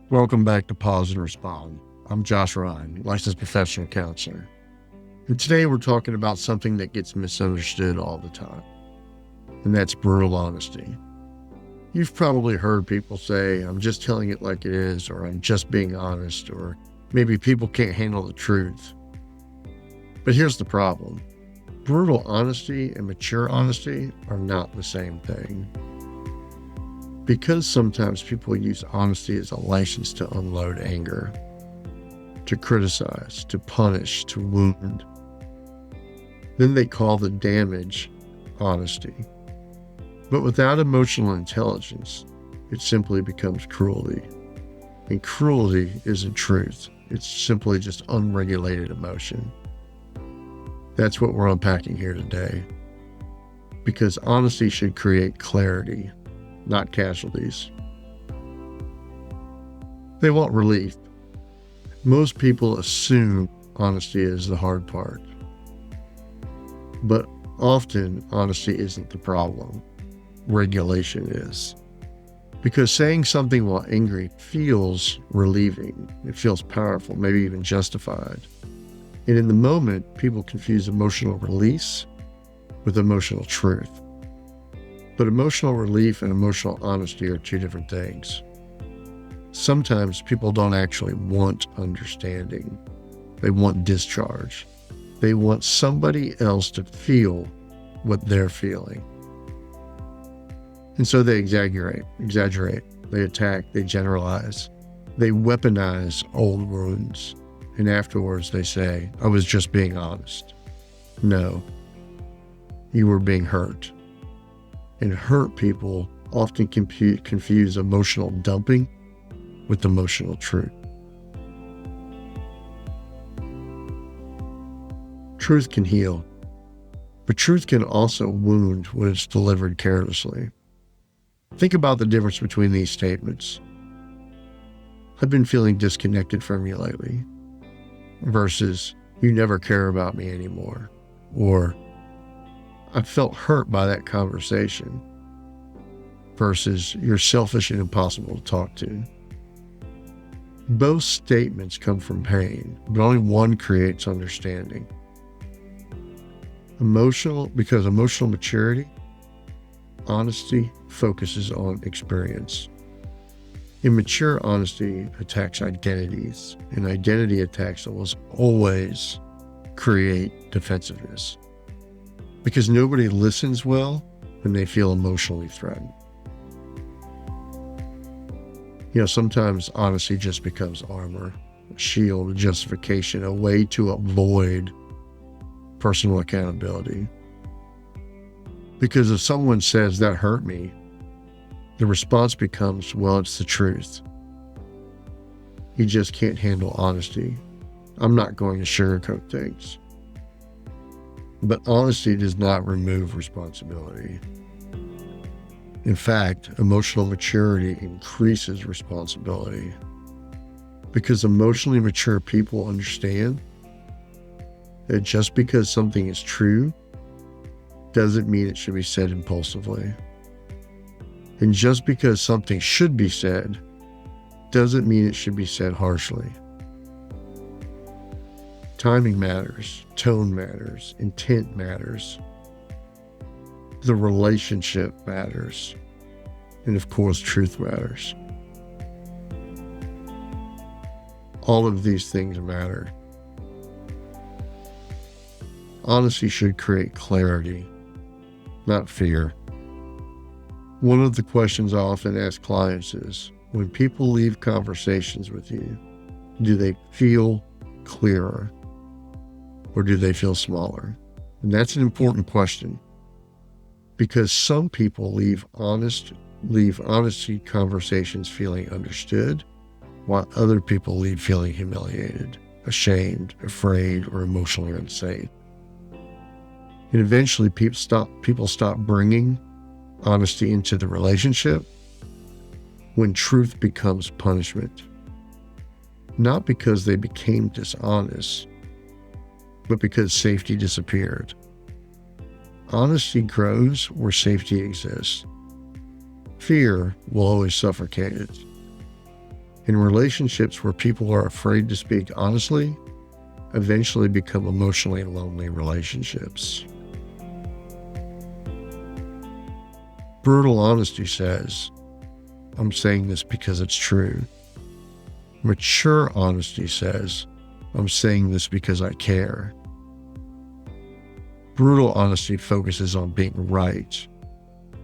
Welcome back to Pause and Respond. I'm Josua Rine, licensed professional counselor. And today we're talking about something that gets misunderstood all the time, and that's brutal honesty. You've probably heard people say, I'm just telling it like it is, or I'm just being honest, or maybe people can't handle the truth. But here's the problem. Brutal honesty and mature honesty are not the same thing. Because sometimes people use honesty as a license to unload anger, to criticize, to punish, to wound. Then they call the damage honesty. But without emotional intelligence, it simply becomes cruelty. And cruelty isn't truth. It's simply just unregulated emotion. That's what we're unpacking here today. Because honesty should create clarity, not casualties. They want relief. Most people assume honesty is the hard part. But often, honesty isn't the problem. Regulation is. Because saying something while angry feels relieving. It feels powerful, maybe even justified. And in the moment, people confuse emotional release with emotional truth. But emotional relief and emotional honesty are two different things. Sometimes people don't actually want understanding. They want discharge. They want somebody else to feel what they're feeling. And so they exaggerate, they attack, they generalize, they weaponize old wounds. And afterwards they say, I was just being honest. No, you were being hurt. And hurt people often confuse emotional dumping with emotional truth. Truth can heal, but truth can also wound when it's delivered carelessly. Think about the difference between these statements. I've been feeling disconnected from you lately, versus you never care about me anymore, or I felt hurt by that conversation, versus you're selfish and impossible to talk to. Both statements come from pain, but only one creates understanding. Because emotional maturity, honesty focuses on experience. Immature honesty attacks identities, and identity attacks almost always create defensiveness. Because nobody listens well when they feel emotionally threatened. Sometimes honesty just becomes armor, a shield, a justification, a way to avoid personal accountability. Because if someone says that hurt me, the response becomes, well, it's the truth. You just can't handle honesty. I'm not going to sugarcoat things. But honesty does not remove responsibility. In fact, emotional maturity increases responsibility. Because emotionally mature people understand that just because something is true doesn't mean it should be said impulsively. And just because something should be said doesn't mean it should be said harshly. Timing matters, tone matters, intent matters. The relationship matters. And of course, truth matters. All of these things matter. Honesty should create clarity, not fear. One of the questions I often ask clients is, when people leave conversations with you, do they feel clearer or do they feel smaller? And that's an important question, because some people leave honesty conversations feeling understood, while other people leave feeling humiliated, ashamed, afraid, or emotionally unsafe. And eventually people stop bringing honesty into the relationship when truth becomes punishment. Not because they became dishonest, but because safety disappeared. Honesty grows where safety exists. Fear will always suffocate it. And relationships where people are afraid to speak honestly eventually become emotionally lonely relationships. Brutal honesty says, I'm saying this because it's true. Mature honesty says, I'm saying this because I care. Brutal honesty focuses on being right,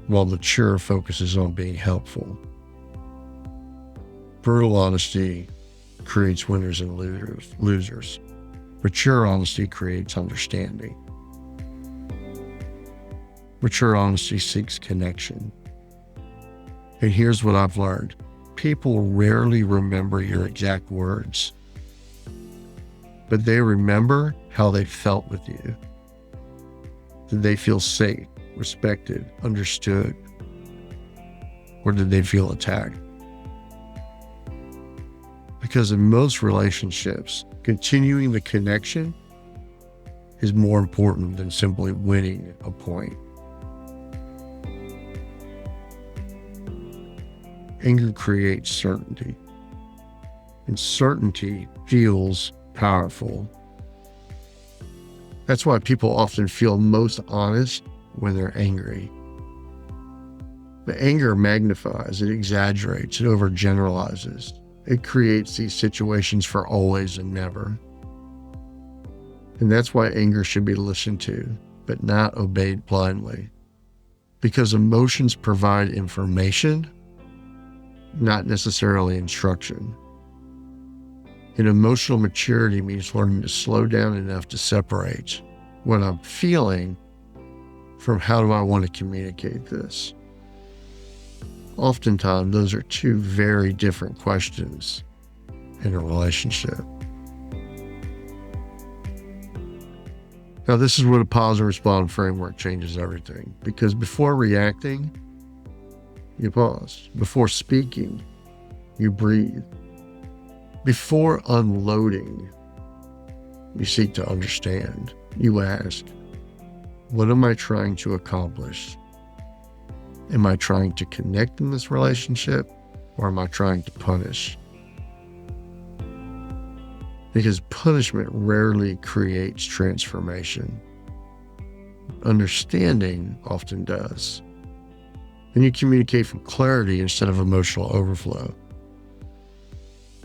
while mature focuses on being helpful. Brutal honesty creates winners and losers. Mature honesty creates understanding. Mature honesty seeks connection. And here's what I've learned. People rarely remember your exact words, but they remember how they felt with you. Did they feel safe, respected, understood? Or did they feel attacked? Because in most relationships, continuing the connection is more important than simply winning a point. Anger creates certainty, and certainty feels powerful. That's why people often feel most honest when they're angry. But anger magnifies, it exaggerates, it overgeneralizes. It creates these situations for always and never. And that's why anger should be listened to, but not obeyed blindly. Because emotions provide information, not necessarily instruction. And emotional maturity means learning to slow down enough to separate what I'm feeling from how do I want to communicate this. Oftentimes, those are two very different questions in a relationship. Now, this is where the pause and respond framework changes everything. Because before reacting, you pause. Before speaking, you breathe. Before unloading, you seek to understand. You ask, what am I trying to accomplish? Am I trying to connect in this relationship, or am I trying to punish? Because punishment rarely creates transformation. Understanding often does. And you communicate from clarity instead of emotional overflow.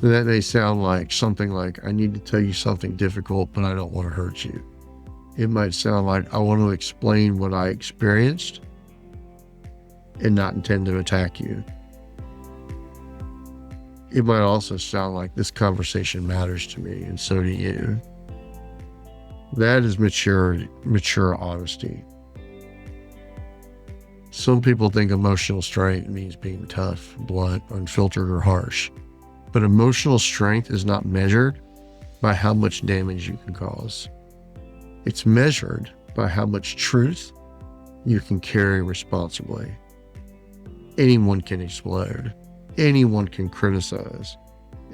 And that may sound like something like, I need to tell you something difficult, but I don't want to hurt you. It might sound like, I want to explain what I experienced and not intend to attack you. It might also sound like, this conversation matters to me, and so do you. That is mature honesty. Some people think emotional strength means being tough, blunt, unfiltered, or harsh. But emotional strength is not measured by how much damage you can cause. It's measured by how much truth you can carry responsibly. Anyone can explode. Anyone can criticize.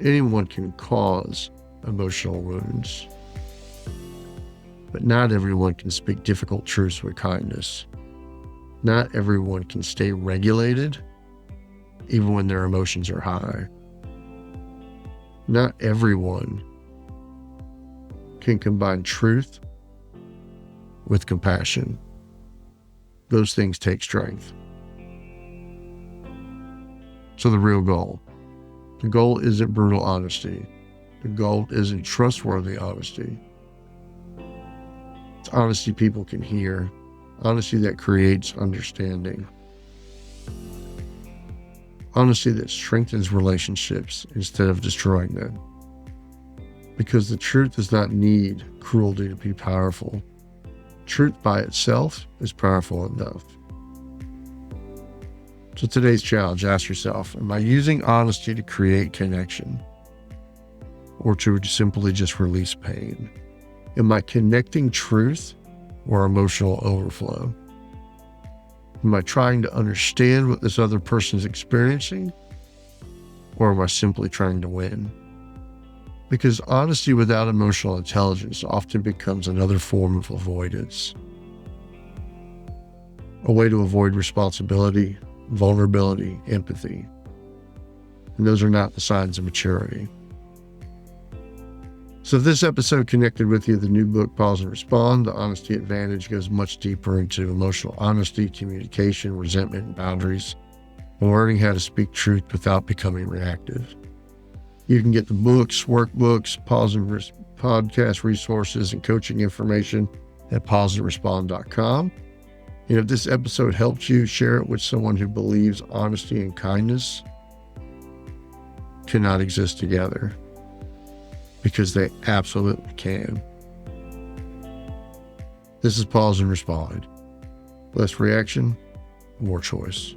Anyone can cause emotional wounds. But not everyone can speak difficult truths with kindness. Not everyone can stay regulated, even when their emotions are high. Not everyone can combine truth with compassion. Those things take strength. So the real goal. The goal isn't brutal honesty. The goal isn't trustworthy honesty. It's honesty people can hear. Honesty that creates understanding. Honesty that strengthens relationships instead of destroying them. Because the truth does not need cruelty to be powerful. Truth by itself is powerful enough. So today's challenge, ask yourself, am I using honesty to create connection? Or to simply just release pain? Am I connecting truth or emotional overflow? Am I trying to understand what this other person is experiencing? Or am I simply trying to win? Because honesty without emotional intelligence often becomes another form of avoidance. A way to avoid responsibility, vulnerability, empathy. And those are not the signs of maturity. So if this episode connected with you, the new book, Pause and Respond, The Honesty Advantage, goes much deeper into emotional honesty, communication, resentment, and boundaries, and learning how to speak truth without becoming reactive. You can get the books, workbooks, podcast resources, and coaching information at pauseandrespond.com. And if this episode helped you, share it with someone who believes honesty and kindness cannot exist together, because they absolutely can. This is Pause and Respond. Less reaction, more choice.